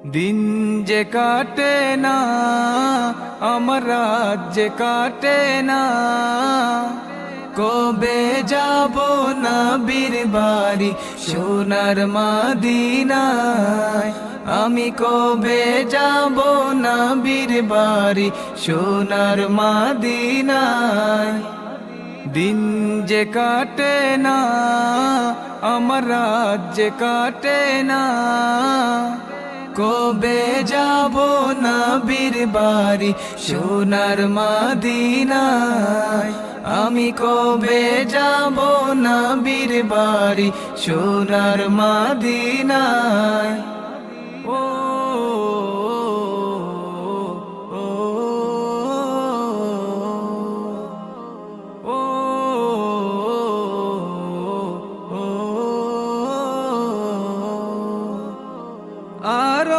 দিন যে কাটে না আমার রাত যে কাটে না, কবে যাব নবীর বাড়ি সোনার মদিনায়। আমি কবে যাব নবীর বাড়ি সোনার মদিনায়। দিন যে কাটে না আমার রাত যে কাটে না, কবে যাব নবীর বাড়ি সোনার মদিনায়। আমি কবে যাব নবীর বাড়ি সোনার মদিনায়।